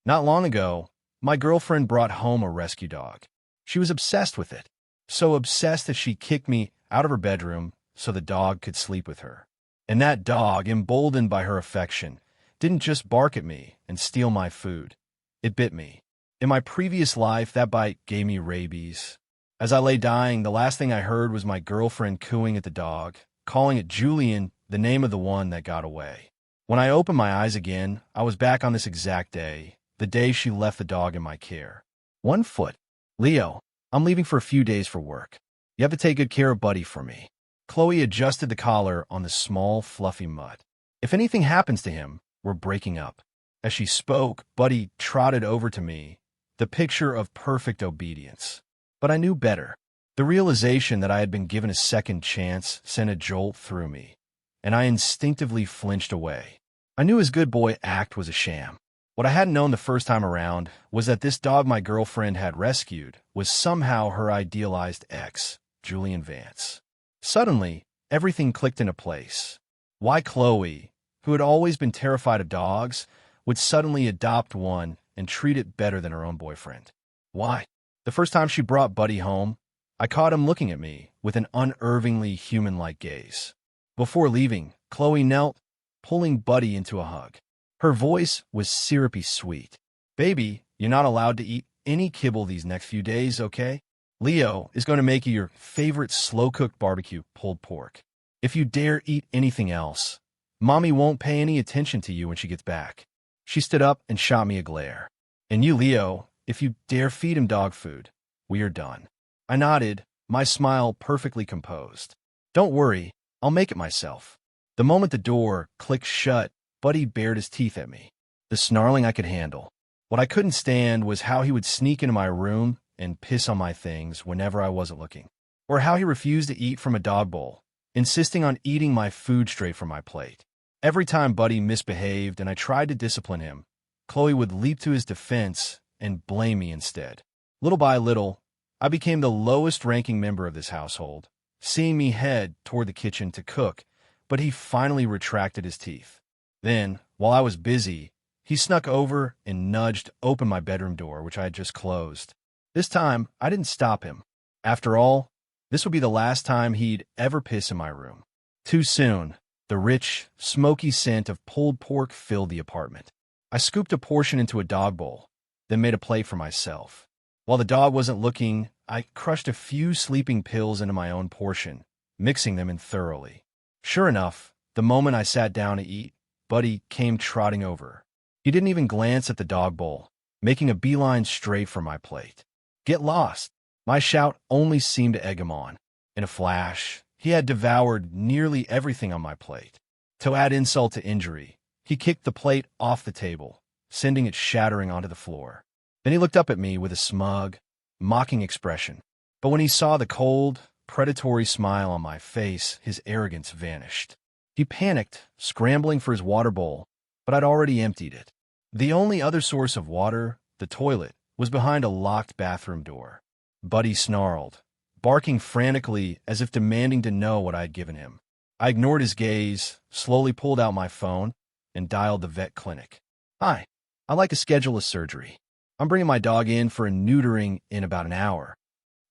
Not long ago, my girlfriend brought home a rescue dog. She was obsessed with it. So obsessed that she kicked me out of her bedroom so the dog could sleep with her. And that dog, emboldened by her affection, didn't just bark at me and steal my food. It bit me. In my previous life, that bite gave me rabies. As I lay dying, the last thing I heard was my girlfriend cooing at the dog, calling it Julian, the name of the one that got away. When I opened my eyes again, I was back on this exact day, the day she left the dog in my care. 1 foot. Leo, I'm leaving for a few days for work. You have to take good care of Buddy for me. Chloe adjusted the collar on the small, fluffy mutt. If anything happens to him, we're breaking up. As she spoke, Buddy trotted over to me, the picture of perfect obedience. But I knew better. The realization that I had been given a second chance sent a jolt through me, and I instinctively flinched away. I knew his good boy act was a sham. What I hadn't known the first time around was that this dog my girlfriend had rescued was somehow her idealized ex, Julian Vance. Suddenly, everything clicked into place. Why Chloe, who had always been terrified of dogs, would suddenly adopt one and treat it better than her own boyfriend. Why? The first time she brought Buddy home, I caught him looking at me with an unervingly human-like gaze. Before leaving, Chloe knelt, pulling Buddy into a hug. Her voice was syrupy sweet. Baby, you're not allowed to eat any kibble these next few days, okay? Leo is going to make you your favorite slow-cooked barbecue pulled pork. If you dare eat anything else, Mommy won't pay any attention to you when she gets back. She stood up and shot me a glare. And you, Leo, if you dare feed him dog food, we are done. I nodded, my smile perfectly composed. Don't worry, I'll make it myself. The moment the door clicked shut, Buddy bared his teeth at me. The snarling I could handle. What I couldn't stand was how he would sneak into my room and piss on my things whenever I wasn't looking. Or how he refused to eat from a dog bowl, insisting on eating my food straight from my plate. Every time Buddy misbehaved and I tried to discipline him, Chloe would leap to his defense and blame me instead. Little by little, I became the lowest-ranking member of this household, seeing me head toward the kitchen to cook, but he finally retracted his teeth. Then, while I was busy, he snuck over and nudged open my bedroom door, which I had just closed. This time, I didn't stop him. After all, this would be the last time he'd ever piss in my room. Too soon, the rich, smoky scent of pulled pork filled the apartment. I scooped a portion into a dog bowl, then made a plate for myself. While the dog wasn't looking, I crushed a few sleeping pills into my own portion, mixing them in thoroughly. Sure enough, the moment I sat down to eat, Buddy came trotting over. He didn't even glance at the dog bowl, making a beeline straight for my plate. Get lost! My shout only seemed to egg him on. In a flash, he had devoured nearly everything on my plate. To add insult to injury, he kicked the plate off the table, sending it shattering onto the floor. Then he looked up at me with a smug, mocking expression. But when he saw the cold, predatory smile on my face, his arrogance vanished. He panicked, scrambling for his water bowl, but I'd already emptied it. The only other source of water, the toilet, was behind a locked bathroom door. Buddy snarled, barking frantically as if demanding to know what I'd given him. I ignored his gaze, slowly pulled out my phone, and dialed the vet clinic. Hi, I'd like to schedule a surgery. I'm bringing my dog in for a neutering in about an hour.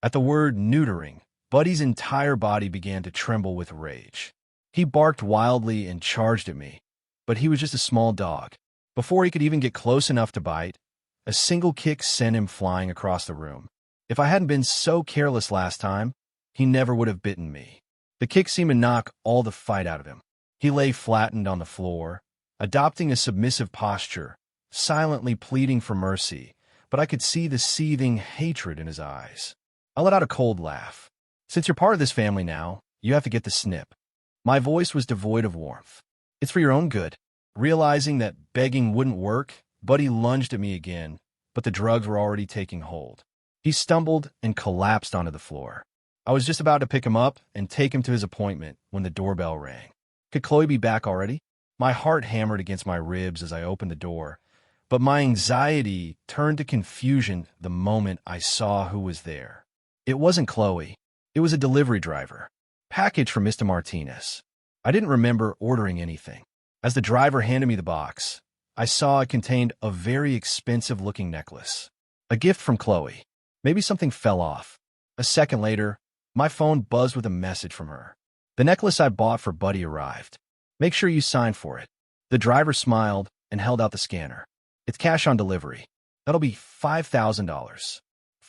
At the word neutering, Buddy's entire body began to tremble with rage. He barked wildly and charged at me, but he was just a small dog. Before he could even get close enough to bite, a single kick sent him flying across the room. If I hadn't been so careless last time, he never would have bitten me. The kick seemed to knock all the fight out of him. He lay flattened on the floor, adopting a submissive posture, silently pleading for mercy, but I could see the seething hatred in his eyes. I let out a cold laugh. Since you're part of this family now, you have to get the snip. My voice was devoid of warmth. It's for your own good. Realizing that begging wouldn't work, Buddy lunged at me again, but the drugs were already taking hold. He stumbled and collapsed onto the floor. I was just about to pick him up and take him to his appointment when the doorbell rang. Could Chloe be back already? My heart hammered against my ribs as I opened the door, but my anxiety turned to confusion the moment I saw who was there. It wasn't Chloe. It was a delivery driver. Package from Mr. Martinez. I didn't remember ordering anything. As the driver handed me the box, I saw it contained a very expensive-looking necklace. A gift from Chloe. Maybe something fell off. A second later, my phone buzzed with a message from her. The necklace I bought for Buddy arrived. Make sure you sign for it. The driver smiled and held out the scanner. It's cash on delivery. That'll be $5,000.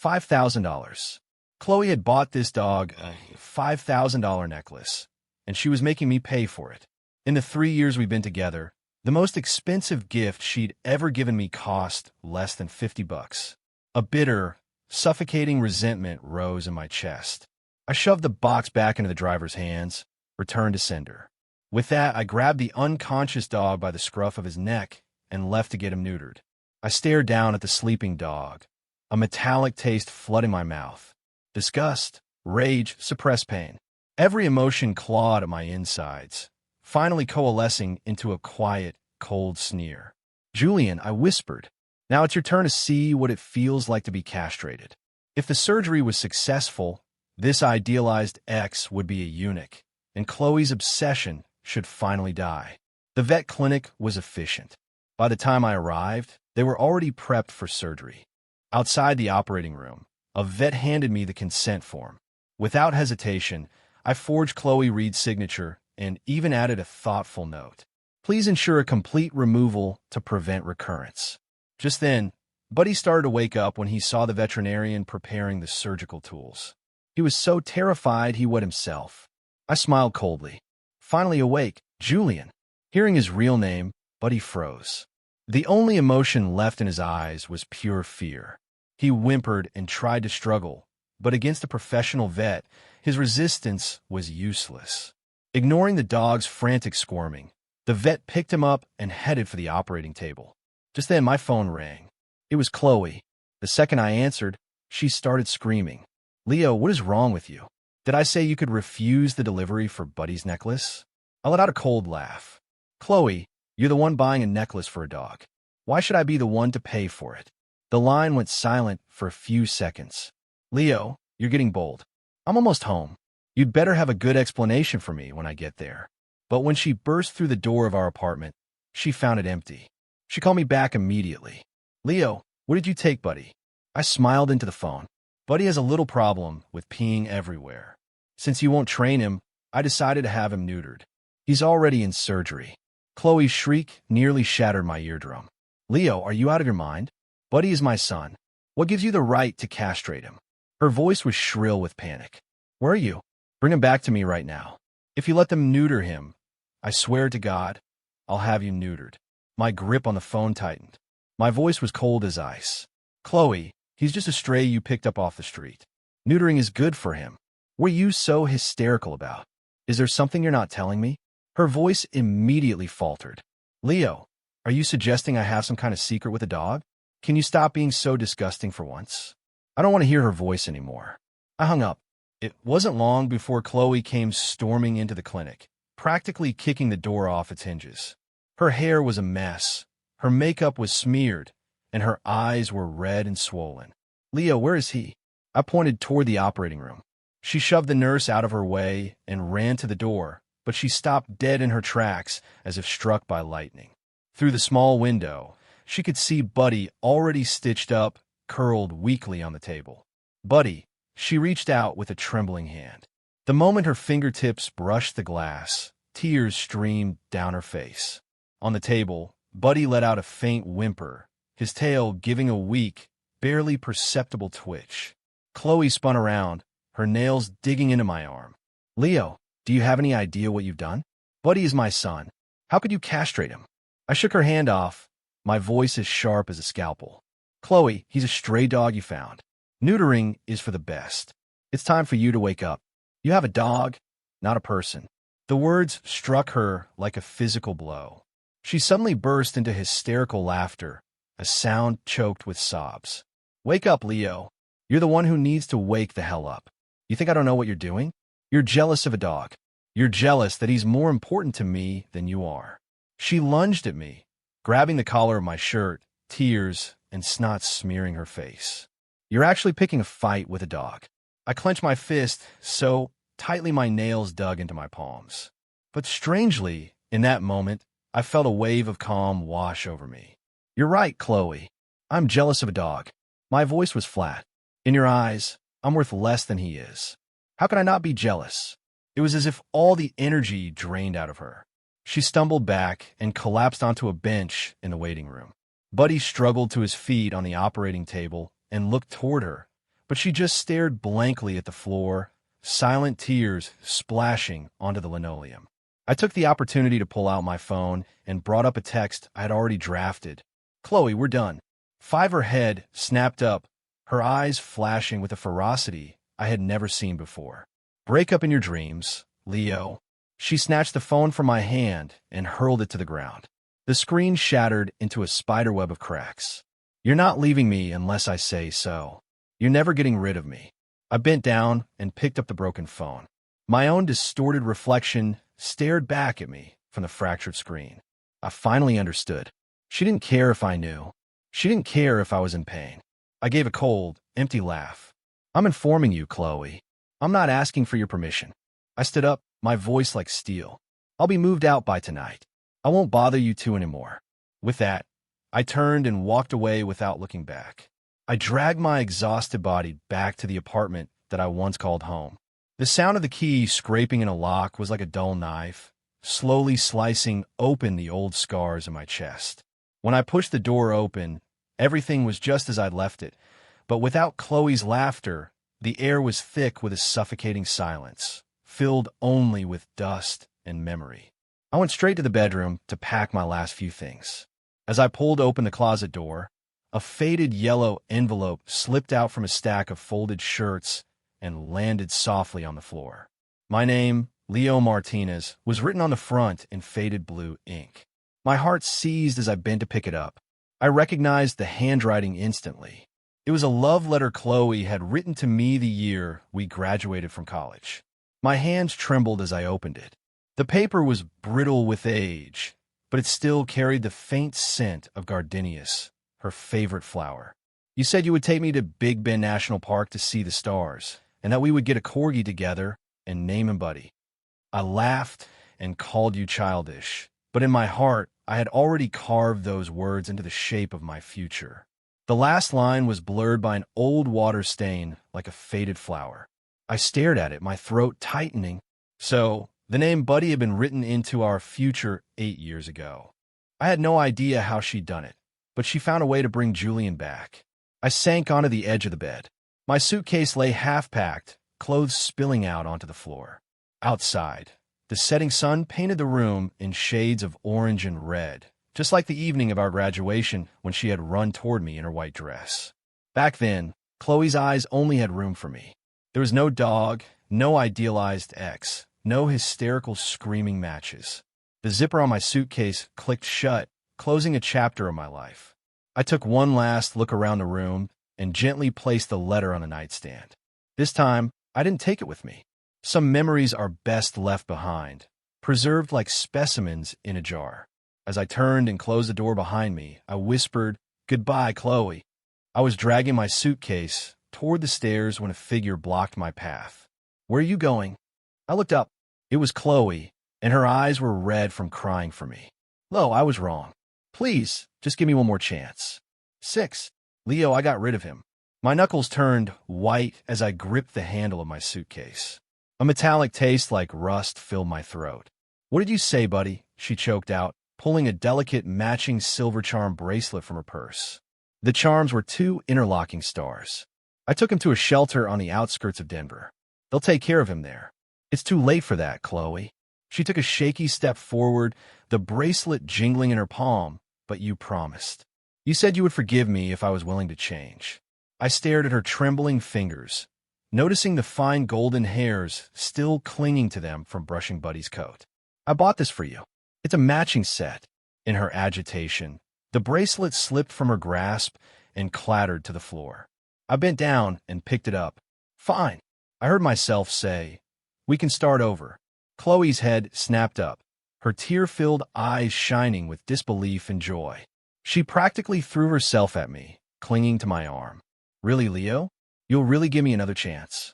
$5,000. Chloe had bought this dog a $5,000 necklace, and she was making me pay for it. In the 3 years we've been together, the most expensive gift she'd ever given me cost less than $50. A bitter, suffocating resentment rose in my chest. I shoved the box back into the driver's hands, returned to sender. With that, I grabbed the unconscious dog by the scruff of his neck and left to get him neutered. I stared down at the sleeping dog, a metallic taste flooding my mouth. Disgust, rage, suppressed pain. Every emotion clawed at my insides, finally coalescing into a quiet, cold sneer. "Julian," I whispered, "now it's your turn to see what it feels like to be castrated." If the surgery was successful, this idealized ex would be a eunuch, and Chloe's obsession should finally die. The vet clinic was efficient. By the time I arrived, they were already prepped for surgery. Outside the operating room, a vet handed me the consent form. Without hesitation, I forged Chloe Reed's signature and even added a thoughtful note. "Please ensure a complete removal to prevent recurrence." Just then, Buddy started to wake up when he saw the veterinarian preparing the surgical tools. He was so terrified he wet himself. I smiled coldly. Finally awake, Julian. Hearing his real name, Buddy froze. The only emotion left in his eyes was pure fear. He whimpered and tried to struggle, but against a professional vet, his resistance was useless. Ignoring the dog's frantic squirming, the vet picked him up and headed for the operating table. Just then, my phone rang. It was Chloe. The second I answered, she started screaming. "Leo, what is wrong with you? Did I say you could refuse the delivery for Buddy's necklace?" I let out a cold laugh. "Chloe, you're the one buying a necklace for a dog. Why should I be the one to pay for it?" The line went silent for a few seconds. "Leo, you're getting bold. I'm almost home. You'd better have a good explanation for me when I get there." But when she burst through the door of our apartment, she found it empty. She called me back immediately. "Leo, what did you take, Buddy?" I smiled into the phone. "Buddy has a little problem with peeing everywhere. Since you won't train him, I decided to have him neutered. He's already in surgery." Chloe's shriek nearly shattered my eardrum. "Leo, are you out of your mind? Buddy is my son. What gives you the right to castrate him?" Her voice was shrill with panic. "Where are you? Bring him back to me right now. If you let them neuter him, I swear to God, I'll have you neutered." My grip on the phone tightened. My voice was cold as ice. "Chloe, he's just a stray you picked up off the street. Neutering is good for him. What are you so hysterical about? Is there something you're not telling me?" Her voice immediately faltered. "Leo, are you suggesting I have some kind of secret with a dog? Can you stop being so disgusting for once?" I don't want to hear her voice anymore. I hung up. It wasn't long before Chloe came storming into the clinic, practically kicking the door off its hinges. Her hair was a mess, her makeup was smeared, and her eyes were red and swollen. "Leo, where is he?" I pointed toward the operating room. She shoved the nurse out of her way and ran to the door, but she stopped dead in her tracks as if struck by lightning. Through the small window, she could see Buddy already stitched up, curled weakly on the table. "Buddy," she reached out with a trembling hand. The moment her fingertips brushed the glass, tears streamed down her face. On the table, Buddy let out a faint whimper, his tail giving a weak, barely perceptible twitch. Chloe spun around, her nails digging into my arm. "Leo, do you have any idea what you've done? Buddy is my son. How could you castrate him?" I shook her hand off, my voice as sharp as a scalpel. "Chloe, he's a stray dog you found. Neutering is for the best. It's time for you to wake up. You have a dog, not a person." The words struck her like a physical blow. She suddenly burst into hysterical laughter, a sound choked with sobs. "Wake up, Leo. You're the one who needs to wake the hell up. You think I don't know what you're doing? You're jealous of a dog. You're jealous that he's more important to me than you are." She lunged at me, grabbing the collar of my shirt, tears and snot smearing her face. "You're actually picking a fight with a dog." I clenched my fist so tightly my nails dug into my palms. But strangely, in that moment, I felt a wave of calm wash over me. You're right, Chloe. I'm jealous of a dog. My voice was flat. In your eyes, I'm worth less than he is. How can I not be jealous? It was as if all the energy drained out of her. She stumbled back and collapsed onto a bench in the waiting room. Buddy struggled to his feet on the operating table and looked toward her, but she just stared blankly at the floor, silent tears splashing onto the linoleum. I took the opportunity to pull out my phone and brought up a text I had already drafted. Chloe, we're done. Her head snapped up, her eyes flashing with a ferocity I had never seen before. Break up in your dreams, Leo. She snatched the phone from my hand and hurled it to the ground. The screen shattered into a spiderweb of cracks. You're not leaving me unless I say so. You're never getting rid of me. I bent down and picked up the broken phone. My own distorted reflection stared back at me from the fractured screen. I finally understood. She didn't care if I knew. She didn't care if I was in pain. I gave a cold, empty laugh. I'm informing you, Chloe. I'm not asking for your permission. I stood up, my voice like steel. I'll be moved out by tonight. I won't bother you two anymore. With that, I turned and walked away without looking back. I dragged my exhausted body back to the apartment that I once called home. The sound of the key scraping in a lock was like a dull knife, slowly slicing open the old scars in my chest. When I pushed the door open, everything was just as I'd left it, but without Chloe's laughter, the air was thick with a suffocating silence, filled only with dust and memory. I went straight to the bedroom to pack my last few things. As I pulled open the closet door, a faded yellow envelope slipped out from a stack of folded shirts and landed softly on the floor. My name, Leo Martinez, was written on the front in faded blue ink. My heart seized as I bent to pick it up. I recognized the handwriting instantly. It was a love letter Chloe had written to me the year we graduated from college. My hands trembled as I opened it. The paper was brittle with age, but it still carried the faint scent of gardenias, her favorite flower. You said you would take me to Big Bend National Park to see the stars, and that we would get a corgi together and name him Buddy. I laughed and called you childish, but in my heart, I had already carved those words into the shape of my future. The last line was blurred by an old water stain like a faded flower. I stared at it, my throat tightening. So, the name Buddy had been written into our future 8 years ago. I had no idea how she'd done it, but she found a way to bring Julian back. I sank onto the edge of the bed. My suitcase lay half-packed, clothes spilling out onto the floor. Outside, the setting sun painted the room in shades of orange and red, just like the evening of our graduation when she had run toward me in her white dress. Back then, Chloe's eyes only had room for me. There was no dog, no idealized ex, no hysterical screaming matches. The zipper on my suitcase clicked shut, closing a chapter of my life. I took one last look around the room and gently placed the letter on the nightstand. This time, I didn't take it with me. Some memories are best left behind, preserved like specimens in a jar. As I turned and closed the door behind me, I whispered, "Goodbye, Chloe." I was dragging my suitcase toward the stairs when a figure blocked my path. "Where are you going?" I looked up. It was Chloe, and her eyes were red from crying for me. "Lo, I was wrong. Please, just give me one more chance." 6. Leo, I got rid of him. My knuckles turned white as I gripped the handle of my suitcase. A metallic taste like rust filled my throat. "What did you say, Buddy?" she choked out, pulling a delicate matching silver charm bracelet from her purse. The charms were 2 interlocking stars. "I took him to a shelter on the outskirts of Denver. They'll take care of him there." "It's too late for that, Chloe." She took a shaky step forward, the bracelet jingling in her palm. "But you promised. You said you would forgive me if I was willing to change." I stared at her trembling fingers, noticing the fine golden hairs still clinging to them from brushing Buddy's coat. "I bought this for you. It's a matching set." In her agitation, the bracelet slipped from her grasp and clattered to the floor. I bent down and picked it up. "Fine," I heard myself say. "We can start over." Chloe's head snapped up, her tear-filled eyes shining with disbelief and joy. She practically threw herself at me, clinging to my arm. "Really, Leo? You'll really give me another chance?"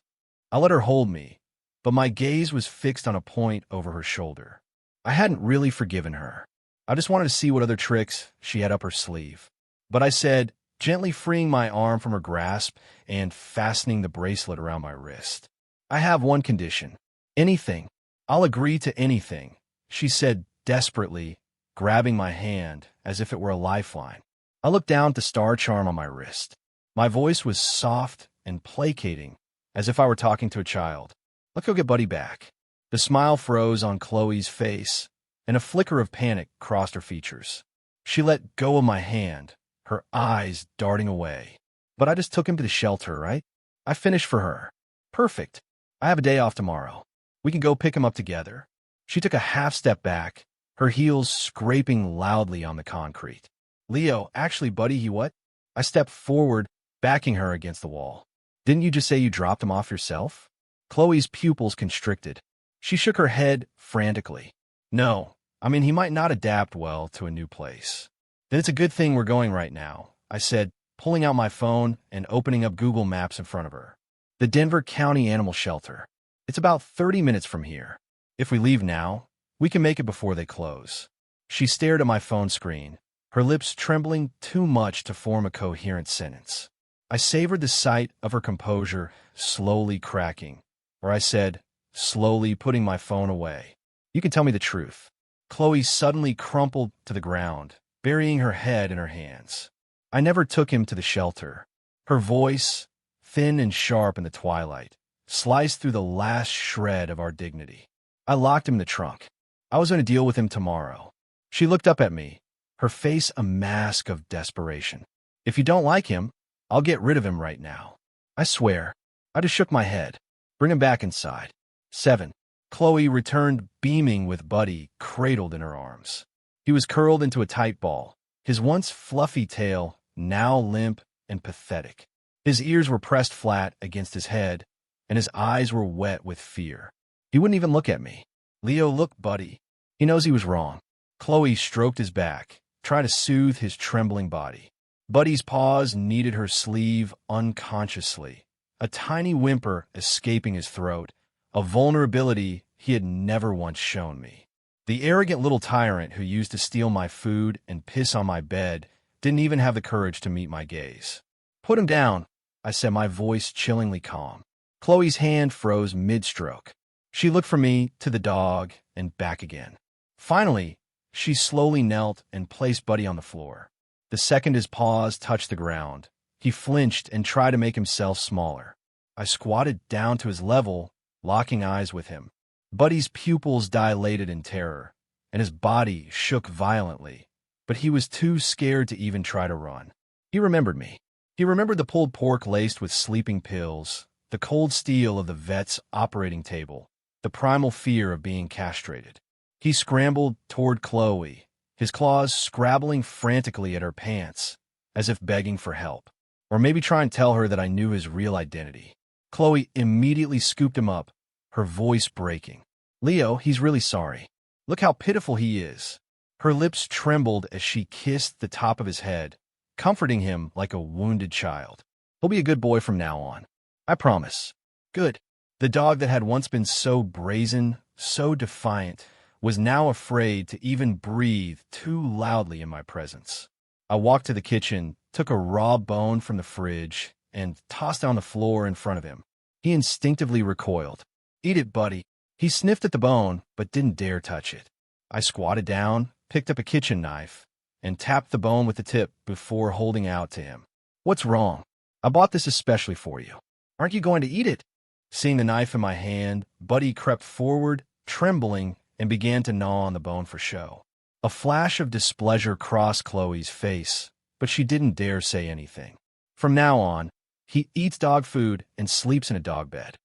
I let her hold me, but my gaze was fixed on a point over her shoulder. I hadn't really forgiven her. I just wanted to see what other tricks she had up her sleeve. But I said, gently freeing my arm from her grasp and fastening the bracelet around my wrist. I have one condition. Anything. I'll agree to anything, she said desperately, grabbing my hand as if it were a lifeline. I looked down at the star charm on my wrist. My voice was soft and placating, as if I were talking to a child. Let's go get Buddy back. The smile froze on Chloe's face, and a flicker of panic crossed her features. She let go of my hand, her eyes darting away. But I just took him to the shelter, right? I finished for her. Perfect. I have a day off tomorrow. We can go pick him up together. She took a half step back, her heels scraping loudly on the concrete. Leo, actually, Buddy, he what? I stepped forward, backing her against the wall. Didn't you just say you dropped him off yourself? Chloe's pupils constricted. She shook her head frantically. No, I mean, he might not adapt well to a new place. Then it's a good thing we're going right now, I said, pulling out my phone and opening up Google Maps in front of her. The Denver County Animal Shelter. It's about 30 minutes from here. If we leave now, we can make it before they close. She stared at my phone screen, her lips trembling too much to form a coherent sentence. I savored the sight of her composure slowly cracking, or I said, slowly putting my phone away. You can tell me the truth. Chloe suddenly crumpled to the ground, burying her head in her hands. I never took him to the shelter. Her voice, thin and sharp in the twilight, sliced through the last shred of our dignity. I locked him in the trunk. I was going to deal with him tomorrow. She looked up at me, her face a mask of desperation. If you don't like him, I'll get rid of him right now. I swear. I just shook my head. Bring him back inside. 7. Chloe returned beaming with Buddy cradled in her arms. He was curled into a tight ball, his once fluffy tail now limp and pathetic. His ears were pressed flat against his head, and his eyes were wet with fear. He wouldn't even look at me. Leo, look, Buddy. He knows he was wrong. Chloe stroked his back, trying to soothe his trembling body. Buddy's paws kneaded her sleeve unconsciously, a tiny whimper escaping his throat, a vulnerability he had never once shown me. The arrogant little tyrant who used to steal my food and piss on my bed didn't even have the courage to meet my gaze. Put him down, I said, my voice chillingly calm. Chloe's hand froze mid-stroke. She looked from me to the dog and back again. Finally, she slowly knelt and placed Buddy on the floor. The second his paws touched the ground, he flinched and tried to make himself smaller. I squatted down to his level, locking eyes with him. Buddy's pupils dilated in terror, and his body shook violently, but he was too scared to even try to run. He remembered me. He remembered the pulled pork laced with sleeping pills, the cold steel of the vet's operating table, the primal fear of being castrated. He scrambled toward Chloe, his claws scrabbling frantically at her pants, as if begging for help, or maybe trying to tell her that I knew his real identity. Chloe immediately scooped him up, her voice breaking. Leo, he's really sorry. Look how pitiful he is. Her lips trembled as she kissed the top of his head, comforting him like a wounded child. He'll be a good boy from now on. I promise. Good. The dog that had once been so brazen, so defiant, was now afraid to even breathe too loudly in my presence. I walked to the kitchen, took a raw bone from the fridge, and tossed it on the floor in front of him. He instinctively recoiled. Eat it, Buddy. He sniffed at the bone, but didn't dare touch it. I squatted down, picked up a kitchen knife, and tapped the bone with the tip before holding out to him. What's wrong? I bought this especially for you. Aren't you going to eat it? Seeing the knife in my hand, Buddy crept forward, trembling, and began to gnaw on the bone for show. A flash of displeasure crossed Chloe's face, but she didn't dare say anything. From now on, he eats dog food and sleeps in a dog bed.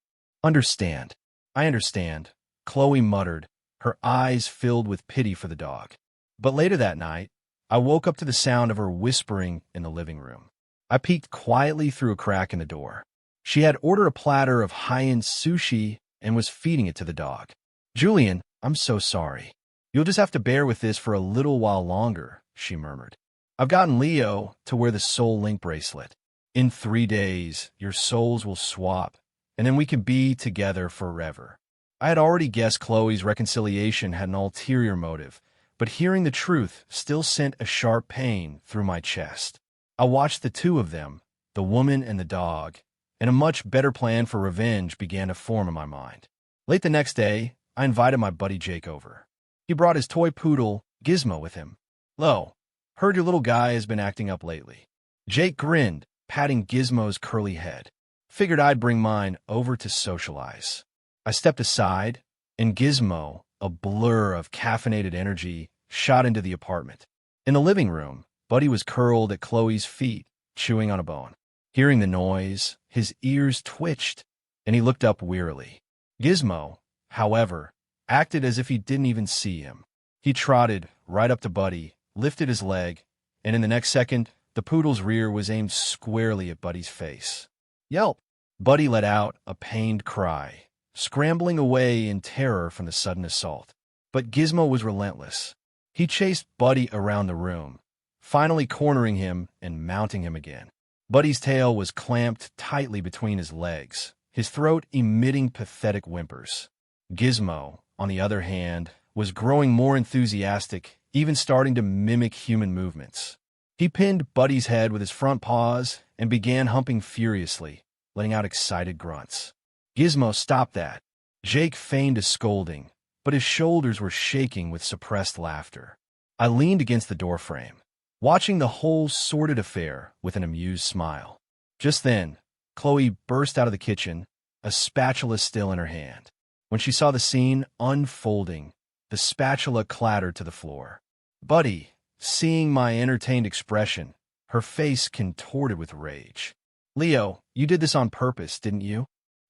Understand. I understand, Chloe muttered, her eyes filled with pity for the dog. But later that night, I woke up to the sound of her whispering in the living room. I peeked quietly through a crack in the door. She had ordered a platter of high-end sushi and was feeding it to the dog. Julian, I'm so sorry. You'll just have to bear with this for a little while longer, she murmured. I've gotten Leo to wear the soul link bracelet. In 3 days, your souls will swap, and then we can be together forever. I had already guessed Chloe's reconciliation had an ulterior motive, but but hearing the truth still sent a sharp pain through my chest. I watched the two of them, the woman and the dog, and a much better plan for revenge began to form in my mind. Late the next day, I invited my buddy Jake over. He brought his toy poodle, Gizmo, with him. "Lo, heard your little guy has been acting up lately." Jake grinned, patting Gizmo's curly head. Figured I'd bring mine over to socialize. I stepped aside, and Gizmo, a blur of caffeinated energy, shot into the apartment. In the living room, Buddy was curled at Chloe's feet, chewing on a bone. Hearing the noise, his ears twitched, and he looked up wearily. Gizmo, however, acted as if he didn't even see him. He trotted right up to Buddy, lifted his leg, and in the next second, the poodle's rear was aimed squarely at Buddy's face. Yelp! Buddy let out a pained cry, scrambling away in terror from the sudden assault. But Gizmo was relentless. He chased Buddy around the room, finally cornering him and mounting him again. Buddy's tail was clamped tightly between his legs, his throat emitting pathetic whimpers. Gizmo, on the other hand, was growing more enthusiastic, even starting to mimic human movements. He pinned Buddy's head with his front paws and began humping furiously, letting out excited grunts. Gizmo stopped that. Jake feigned a scolding, but his shoulders were shaking with suppressed laughter. I leaned against the doorframe, watching the whole sordid affair with an amused smile. Just then, Chloe burst out of the kitchen, a spatula still in her hand. When she saw the scene unfolding, the spatula clattered to the floor. Buddy, seeing my entertained expression, her face contorted with rage. "Leo, you did this on purpose, didn't you?"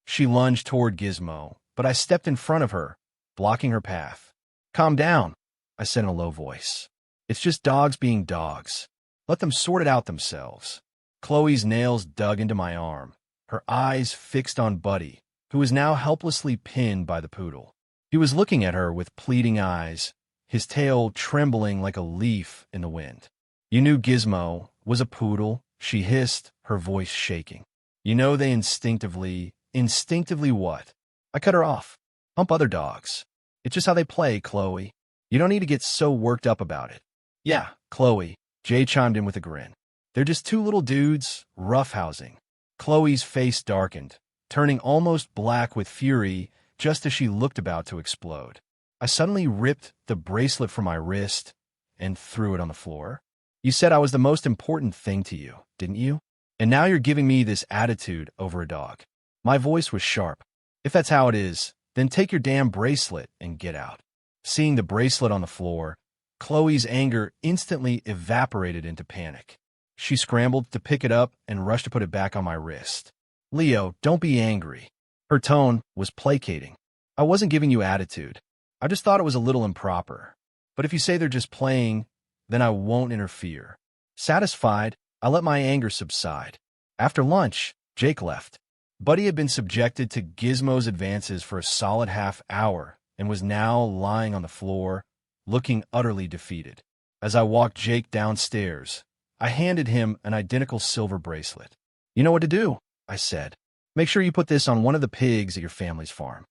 She lunged toward Gizmo, but I stepped in front of her, blocking her path. "Calm down," I said in a low voice. "It's just dogs being dogs. Let them sort it out themselves." Chloe's nails dug into my arm, her eyes fixed on Buddy, who was now helplessly pinned by the poodle. He was looking at her with pleading eyes, his tail trembling like a leaf in the wind. "You knew Gizmo was a poodle," she hissed, her voice shaking. "You know they instinctively what?" I cut her off. "Hump other dogs. It's just how they play, Chloe. You don't need to get so worked up about it." "Yeah, Chloe," Jay chimed in with a grin. "They're just two little dudes, roughhousing." Chloe's face darkened, turning almost black with fury just as she looked about to explode. I suddenly ripped the bracelet from my wrist and threw it on the floor. "You said I was the most important thing to you, didn't you? And now you're giving me this attitude over a dog." My voice was sharp. "If that's how it is, then take your damn bracelet and get out." Seeing the bracelet on the floor, Chloe's anger instantly evaporated into panic. She scrambled to pick it up and rushed to put it back on my wrist. "Leo, don't be angry." Her tone was placating. "I wasn't giving you attitude. I just thought it was a little improper. But if you say they're just playing, then I won't interfere." Satisfied, I let my anger subside. After lunch, Jake left. Buddy had been subjected to Gizmo's advances for a solid half hour and was now lying on the floor, looking utterly defeated. As I walked Jake downstairs, I handed him an identical silver bracelet. "You know what to do," I said. "Make sure you put this on one of the pigs at your family's farm."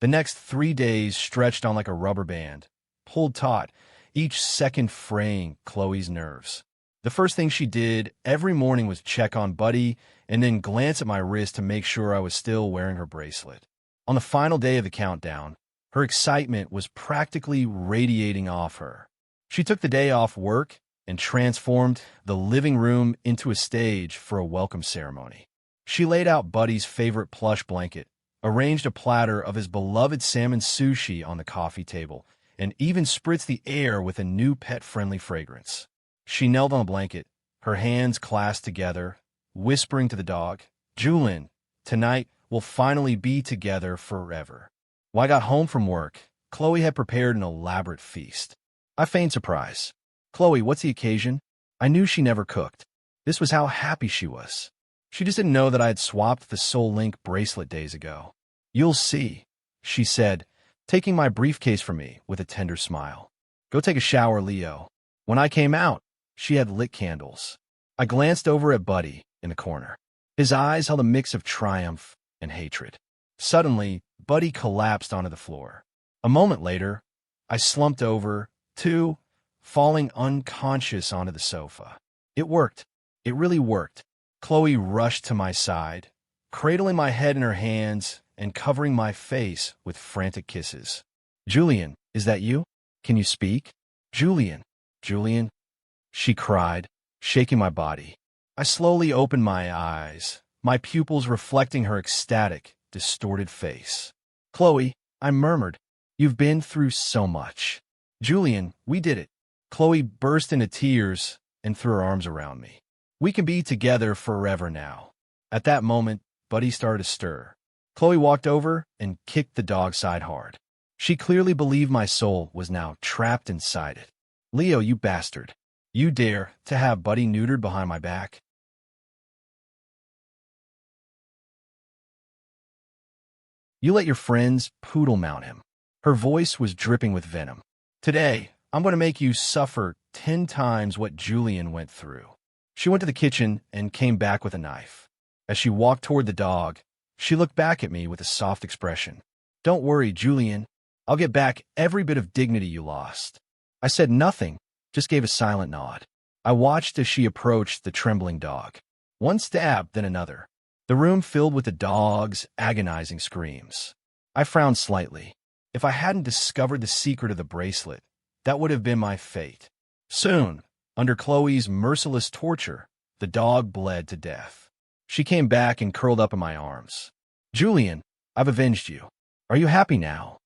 The next 3 days stretched on like a rubber band, pulled taut, each second fraying Chloe's nerves. The first thing she did every morning was check on Buddy and then glance at my wrist to make sure I was still wearing her bracelet. On the final day of the countdown, her excitement was practically radiating off her. She took the day off work and transformed the living room into a stage for a welcome ceremony. She laid out Buddy's favorite plush blanket, arranged a platter of his beloved salmon sushi on the coffee table, and even spritzed the air with a new pet-friendly fragrance. She knelt on the blanket, her hands clasped together, whispering to the dog, "Julin, tonight we'll finally be together forever." When I got home from work, Chloe had prepared an elaborate feast. I feigned surprise. "Chloe, what's the occasion?" I knew she never cooked. This was how happy she was. She just didn't know that I had swapped the Soul Link bracelet days ago. "You'll see," she said, taking my briefcase from me with a tender smile. "Go take a shower, Leo." When I came out, she had lit candles. I glanced over at Buddy in the corner. His eyes held a mix of triumph and hatred. Suddenly, Buddy collapsed onto the floor. A moment later, I slumped over, 2. Falling unconscious onto the sofa. It worked. It really worked. Chloe rushed to my side, cradling my head in her hands and covering my face with frantic kisses. "Julian, is that you? Can you speak? Julian, Julian," she cried, shaking my body. I slowly opened my eyes, my pupils reflecting her ecstatic, distorted face. "Chloe," I murmured, "you've been through so much." "Julian, we did it." Chloe burst into tears and threw her arms around me. "We can be together forever now." At that moment, Buddy started to stir. Chloe walked over and kicked the dog's side hard. She clearly believed my soul was now trapped inside it. "Leo, you bastard. You dare to have Buddy neutered behind my back?" "You let your friend's poodle mount him." Her voice was dripping with venom. "Today, I'm going to make you suffer 10 times what Julian went through." She went to the kitchen and came back with a knife. As she walked toward the dog, she looked back at me with a soft expression. "Don't worry, Julian. I'll get back every bit of dignity you lost." I said nothing, just gave a silent nod. I watched as she approached the trembling dog. One stab, then another. The room filled with the dog's agonizing screams. I frowned slightly. If I hadn't discovered the secret of the bracelet, that would have been my fate. Soon, under Chloe's merciless torture, the dog bled to death. She came back and curled up in my arms. "Julian, I've avenged you. Are you happy now?"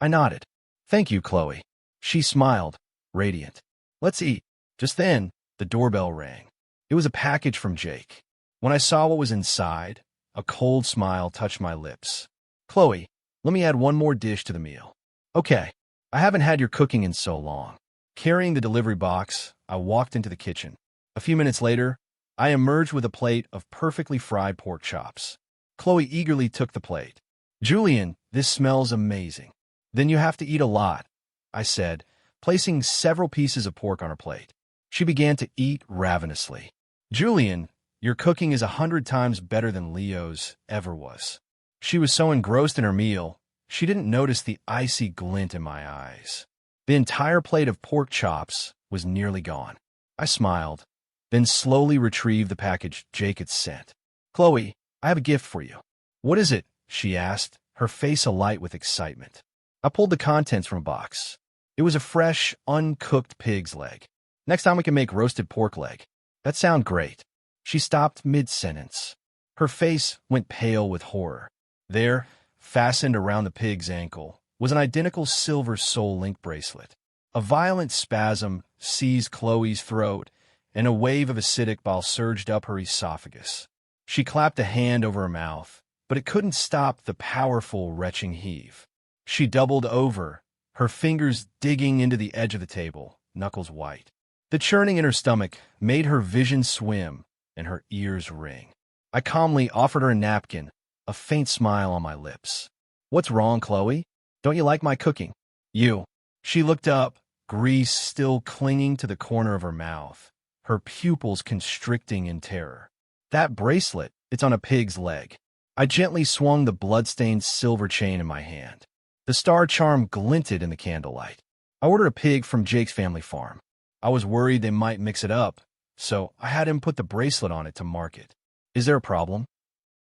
I nodded. "Thank you, Chloe." She smiled, radiant. "Let's eat." Just then, the doorbell rang. It was a package from Jake. When I saw what was inside, a cold smile touched my lips. "Chloe, let me add one more dish to the meal." "Okay. I haven't had your cooking in so long." Carrying the delivery box, I walked into the kitchen. A few minutes later, I emerged with a plate of perfectly fried pork chops. Chloe eagerly took the plate. "Julian, this smells amazing." "Then you have to eat a lot," I said, placing several pieces of pork on her plate. She began to eat ravenously. "Julian, your cooking is 100 times better than Leo's ever was." She was so engrossed in her meal, she didn't notice the icy glint in my eyes. The entire plate of pork chops was nearly gone. I smiled, then slowly retrieved the package Jake had sent. "Chloe, I have a gift for you." "What is it?" she asked, her face alight with excitement. I pulled the contents from a box. It was a fresh, uncooked pig's leg. "Next time we can make roasted pork leg." "That sounds great." She stopped mid-sentence. Her face went pale with horror. There, fastened around the pig's ankle, was an identical silver soul link bracelet. A violent spasm seized Chloe's throat, and a wave of acidic bile surged up her esophagus. She clapped a hand over her mouth, but it couldn't stop the powerful, retching heave. She doubled over, her fingers digging into the edge of the table, knuckles white. The churning in her stomach made her vision swim and her ears ring. I calmly offered her a napkin, a faint smile on my lips. "What's wrong, Chloe? Don't you like my cooking?" "You." She looked up, grease still clinging to the corner of her mouth, her pupils constricting in terror. "That bracelet, it's on a pig's leg." I gently swung the blood-stained silver chain in my hand. The star charm glinted in the candlelight. "I ordered a pig from Jake's family farm. I was worried they might mix it up, so I had him put the bracelet on it to mark it. Is there a problem?"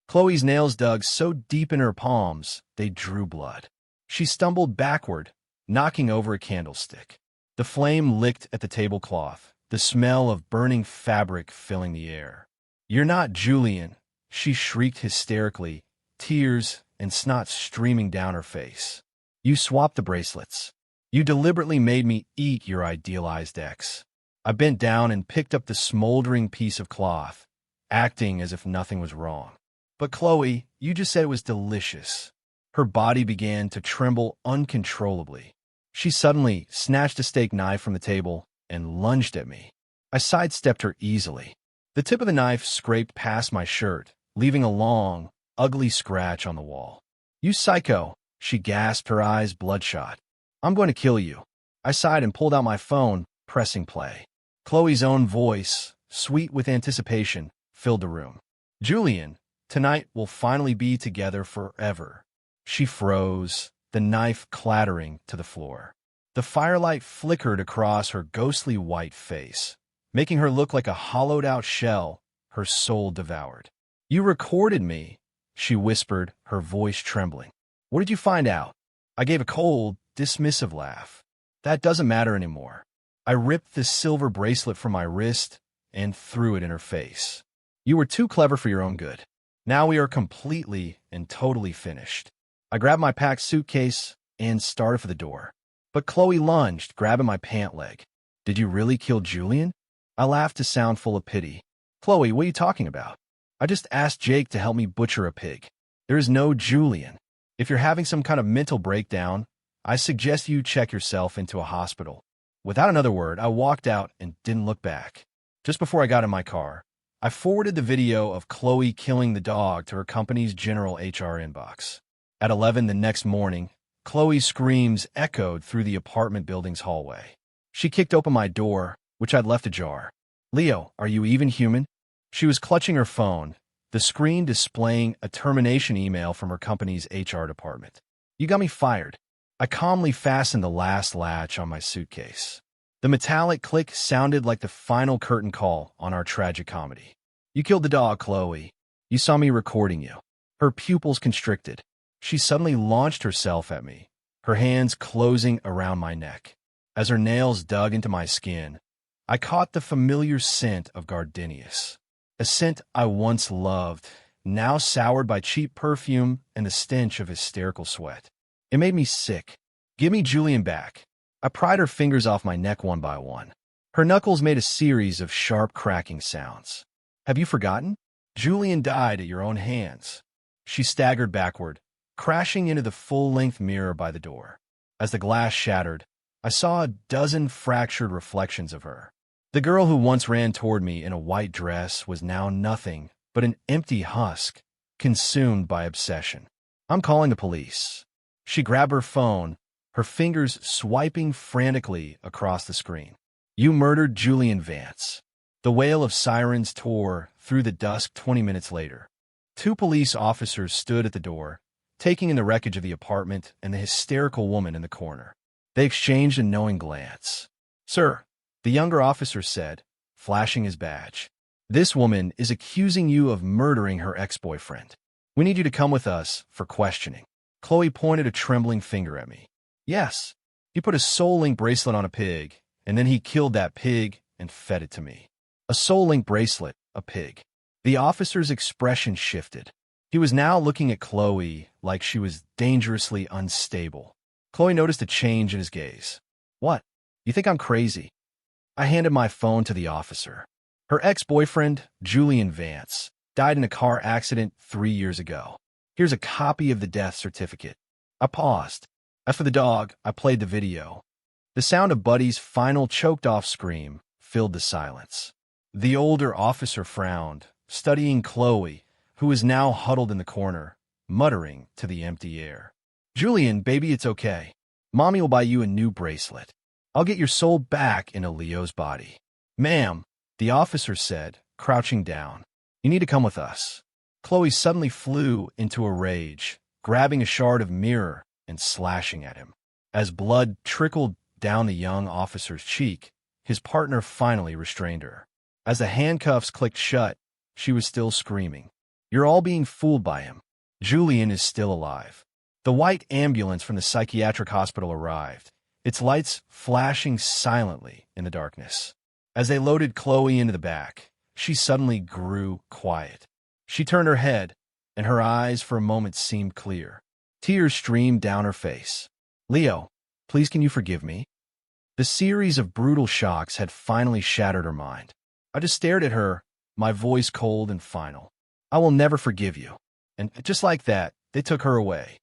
Chloe's nails dug so deep in her palms, they drew blood. She stumbled backward, knocking over a candlestick. The flame licked at the tablecloth, the smell of burning fabric filling the air. "You're not Julian," she shrieked hysterically, tears and snot streaming down her face. "You swapped the bracelets. You deliberately made me eat your idealized ex." I bent down and picked up the smoldering piece of cloth, acting as if nothing was wrong. "But Chloe, you just said it was delicious." Her body began to tremble uncontrollably. She suddenly snatched a steak knife from the table and lunged at me. I sidestepped her easily. The tip of the knife scraped past my shirt, leaving a long, ugly scratch on the wall. "You psycho," she gasped, her eyes bloodshot. "I'm going to kill you." I sighed and pulled out my phone, pressing play. Chloe's own voice, sweet with anticipation, filled the room. "Julian, tonight we'll finally be together forever." She froze, the knife clattering to the floor. The firelight flickered across her ghostly white face, making her look like a hollowed-out shell her soul devoured. "You recorded me," she whispered, her voice trembling. "What did you find out?" I gave a cold, dismissive laugh. "That doesn't matter anymore." I ripped the silver bracelet from my wrist and threw it in her face. "You were too clever for your own good. Now we are completely and totally finished." I grabbed my packed suitcase and started for the door. But Chloe lunged, grabbing my pant leg. "Did you really kill Julian?" I laughed to sound full of pity. "Chloe, what are you talking about?" "I just asked Jake to help me butcher a pig. There is no Julian. If you're having some kind of mental breakdown, I suggest you check yourself into a hospital." Without another word, I walked out and didn't look back. Just before I got in my car, I forwarded the video of Chloe killing the dog to her company's general HR inbox. At 11 the next morning, Chloe's screams echoed through the apartment building's hallway. She kicked open my door, which I'd left ajar. "Leo, are you even human?" She was clutching her phone, the screen displaying a termination email from her company's HR department. "You got me fired." I calmly fastened the last latch on my suitcase. The metallic click sounded like the final curtain call on our tragic comedy. "You killed the dog, Chloe. You saw me recording you." Her pupils constricted. She suddenly launched herself at me, her hands closing around my neck. As her nails dug into my skin, I caught the familiar scent of gardenias, a scent I once loved, now soured by cheap perfume and the stench of hysterical sweat. It made me sick. "Give me Julian back." I pried her fingers off my neck one by one. Her knuckles made a series of sharp cracking sounds. "Have you forgotten? Julian died at your own hands." She staggered backward, crashing into the full-length mirror by the door. As the glass shattered, I saw a dozen fractured reflections of her. The girl who once ran toward me in a white dress was now nothing but an empty husk, consumed by obsession. "I'm calling the police." She grabbed her phone, her fingers swiping frantically across the screen. "You murdered Julian Vance." The wail of sirens tore through the dusk 20 minutes later. 2 police officers stood at the door, taking in the wreckage of the apartment and the hysterical woman in the corner. They exchanged a knowing glance. "Sir," the younger officer said, flashing his badge, "this woman is accusing you of murdering her ex-boyfriend. We need you to come with us for questioning." Chloe pointed a trembling finger at me. "Yes, he put a soul-link bracelet on a pig, and then he killed that pig and fed it to me." A soul-link bracelet, a pig. The officer's expression shifted. He was now looking at Chloe like she was dangerously unstable. Chloe noticed a change in his gaze. "What? You think I'm crazy?" I handed my phone to the officer. "Her ex-boyfriend, Julian Vance, died in a car accident 3 years ago. Here's a copy of the death certificate." I paused. As for the dog, I played the video. The sound of Buddy's final choked-off scream filled the silence. The older officer frowned, studying Chloe, who was now huddled in the corner, muttering to the empty air. "Julian, baby, it's okay. Mommy will buy you a new bracelet. I'll get your soul back into Leo's body." "Ma'am," the officer said, crouching down, "you need to come with us." Chloe suddenly flew into a rage, grabbing a shard of mirror and slashing at him. As blood trickled down the young officer's cheek, his partner finally restrained her. As the handcuffs clicked shut, she was still screaming. "You're all being fooled by him. Julian is still alive." The white ambulance from the psychiatric hospital arrived, its lights flashing silently in the darkness. As they loaded Chloe into the back, she suddenly grew quiet. She turned her head, and her eyes for a moment seemed clear. Tears streamed down her face. "Leo, please can you forgive me?" The series of brutal shocks had finally shattered her mind. I just stared at her, my voice cold and final. "I will never forgive you." And just like that, they took her away.